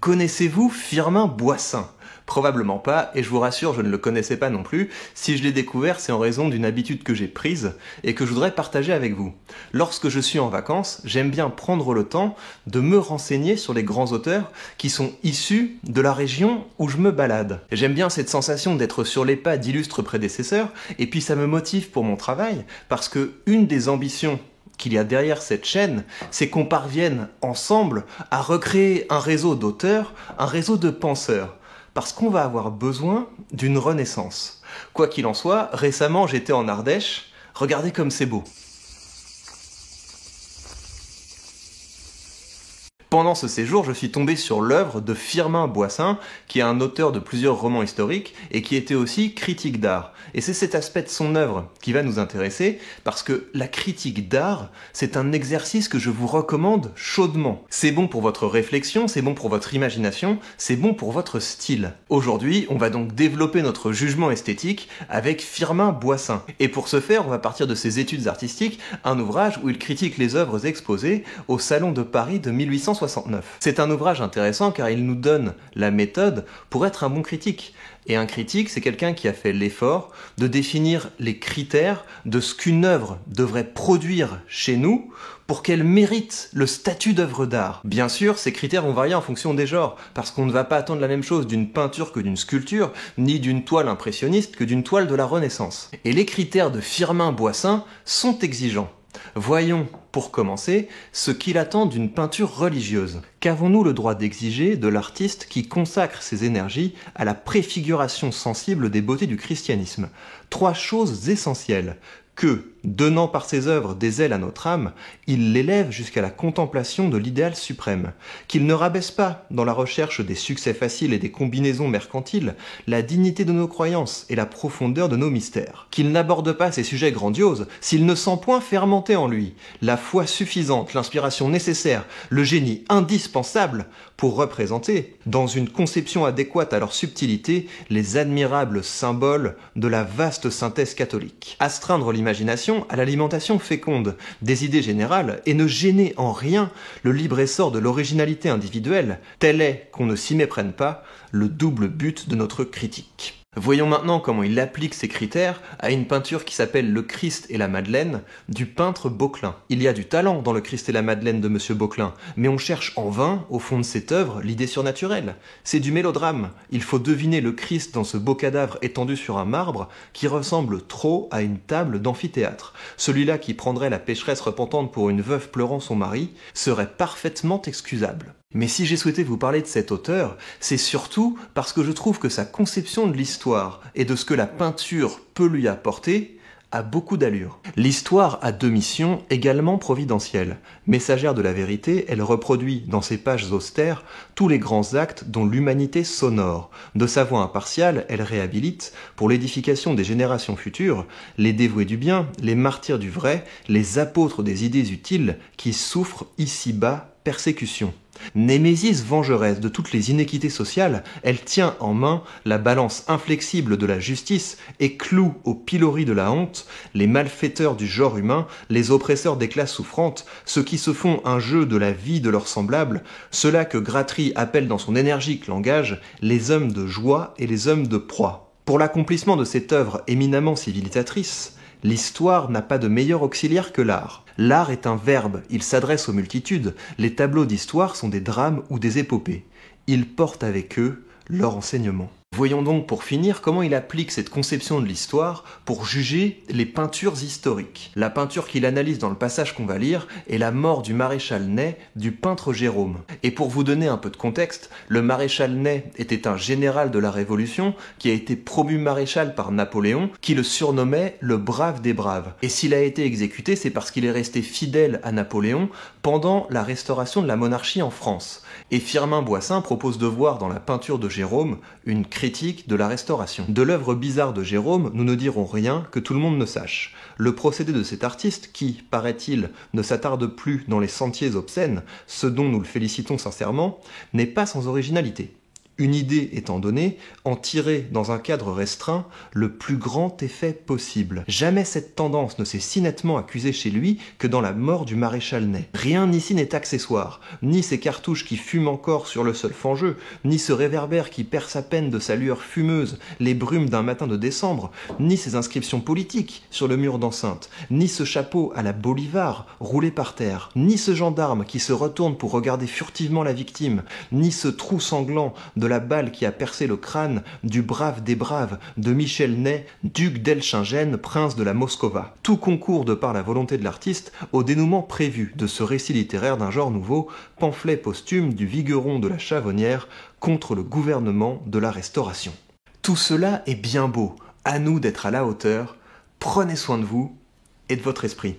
Connaissez-vous Firmin Boissin ? Probablement pas, et je vous rassure, je ne le connaissais pas non plus. Si je l'ai découvert, c'est en raison d'une habitude que j'ai prise et que je voudrais partager avec vous. Lorsque je suis en vacances, j'aime bien prendre le temps de me renseigner sur les grands auteurs qui sont issus de la région où je me balade. J'aime bien cette sensation d'être sur les pas d'illustres prédécesseurs, et puis ça me motive pour mon travail, parce que une des ambitions qu'il y a derrière cette chaîne, c'est qu'on parvienne ensemble à recréer un réseau d'auteurs, un réseau de penseurs. Parce qu'on va avoir besoin d'une renaissance. Quoi qu'il en soit, récemment j'étais en Ardèche, regardez comme c'est beau. Pendant ce séjour, je suis tombé sur l'œuvre de Firmin Boissin, qui est un auteur de plusieurs romans historiques et qui était aussi critique d'art. Et c'est cet aspect de son œuvre qui va nous intéresser, parce que la critique d'art, c'est un exercice que je vous recommande chaudement. C'est bon pour votre réflexion, c'est bon pour votre imagination, c'est bon pour votre style. Aujourd'hui, on va donc développer notre jugement esthétique avec Firmin Boissin. Et pour ce faire, on va partir de ses études artistiques, un ouvrage où il critique les œuvres exposées au Salon de Paris de 1869. C'est un ouvrage intéressant car il nous donne la méthode pour être un bon critique. Et un critique, c'est quelqu'un qui a fait l'effort de définir les critères de ce qu'une œuvre devrait produire chez nous pour qu'elle mérite le statut d'œuvre d'art. Bien sûr, ces critères vont varier en fonction des genres, parce qu'on ne va pas attendre la même chose d'une peinture que d'une sculpture, ni d'une toile impressionniste que d'une toile de la Renaissance. Et les critères de Firmin Boissin sont exigeants. Voyons, pour commencer, ce qu'il attend d'une peinture religieuse. Qu'avons-nous le droit d'exiger de l'artiste qui consacre ses énergies à la préfiguration sensible des beautés du christianisme? 3 choses essentielles. Que, donnant par ses œuvres des ailes à notre âme, il l'élève jusqu'à la contemplation de l'idéal suprême, qu'il ne rabaisse pas, dans la recherche des succès faciles et des combinaisons mercantiles, la dignité de nos croyances et la profondeur de nos mystères, qu'il n'aborde pas ces sujets grandioses s'il ne sent point fermenter en lui la foi suffisante, l'inspiration nécessaire, le génie indispensable pour représenter, dans une conception adéquate à leur subtilité, les admirables symboles de la vaste synthèse catholique. Astreindre l'imagination à l'alimentation féconde des idées générales et ne gêner en rien le libre essor de l'originalité individuelle, tel est, qu'on ne s'y méprenne pas, le double but de notre critique. Voyons maintenant comment il applique ces critères à une peinture qui s'appelle Le Christ et la Madeleine du peintre Bauquelin. Il y a du talent dans Le Christ et la Madeleine de Monsieur Bauquelin, mais on cherche en vain, au fond de cette œuvre, l'idée surnaturelle. C'est du mélodrame. Il faut deviner le Christ dans ce beau cadavre étendu sur un marbre qui ressemble trop à une table d'amphithéâtre. Celui-là qui prendrait la pécheresse repentante pour une veuve pleurant son mari serait parfaitement excusable. Mais si j'ai souhaité vous parler de cet auteur, c'est surtout parce que je trouve que sa conception de l'histoire et de ce que la peinture peut lui apporter a beaucoup d'allure. L'histoire a 2 missions également providentielles. Messagère de la vérité, elle reproduit dans ses pages austères tous les grands actes dont l'humanité s'honore. De sa voix impartiale, elle réhabilite, pour l'édification des générations futures, les dévoués du bien, les martyrs du vrai, les apôtres des idées utiles qui souffrent ici-bas persécution. Némésis vengeresse de toutes les inéquités sociales, elle tient en main la balance inflexible de la justice et cloue au pilori de la honte les malfaiteurs du genre humain, les oppresseurs des classes souffrantes, ceux qui se font un jeu de la vie de leurs semblables, ceux-là que Gratry appelle dans son énergique langage les hommes de joie et les hommes de proie. Pour l'accomplissement de cette œuvre éminemment civilisatrice, l'histoire n'a pas de meilleur auxiliaire que l'art. L'art est un verbe, il s'adresse aux multitudes. Les tableaux d'histoire sont des drames ou des épopées. Ils portent avec eux leur enseignement. Voyons donc pour finir comment il applique cette conception de l'histoire pour juger les peintures historiques. La peinture qu'il analyse dans le passage qu'on va lire est la mort du maréchal Ney du peintre Gérôme. Et pour vous donner un peu de contexte, le maréchal Ney était un général de la Révolution qui a été promu maréchal par Napoléon, qui le surnommait le brave des braves. Et s'il a été exécuté, c'est parce qu'il est resté fidèle à Napoléon pendant la restauration de la monarchie en France. Et Firmin Boissin propose de voir dans la peinture de Gérôme une critique de la Restauration. De l'œuvre bizarre de Gérôme, nous ne dirons rien que tout le monde ne sache. Le procédé de cet artiste, qui, paraît-il, ne s'attarde plus dans les sentiers obscènes, ce dont nous le félicitons sincèrement, n'est pas sans originalité. Une idée étant donnée, en tirer dans un cadre restreint le plus grand effet possible. Jamais cette tendance ne s'est si nettement accusée chez lui que dans la mort du maréchal Ney. Rien ici n'est accessoire, ni ces cartouches qui fument encore sur le seul fangeux, ni ce réverbère qui perce à peine de sa lueur fumeuse les brumes d'un matin de décembre, ni ces inscriptions politiques sur le mur d'enceinte, ni ce chapeau à la Bolivar roulé par terre, ni ce gendarme qui se retourne pour regarder furtivement la victime, ni ce trou sanglant de la balle qui a percé le crâne du brave des braves de Michel Ney, duc d'Elchingen, prince de la Moscova. Tout concourt de par la volonté de l'artiste au dénouement prévu de ce récit littéraire d'un genre nouveau, pamphlet posthume du Vigueron de la Chavonnière contre le gouvernement de la Restauration. Tout cela est bien beau, à nous d'être à la hauteur. Prenez soin de vous et de votre esprit.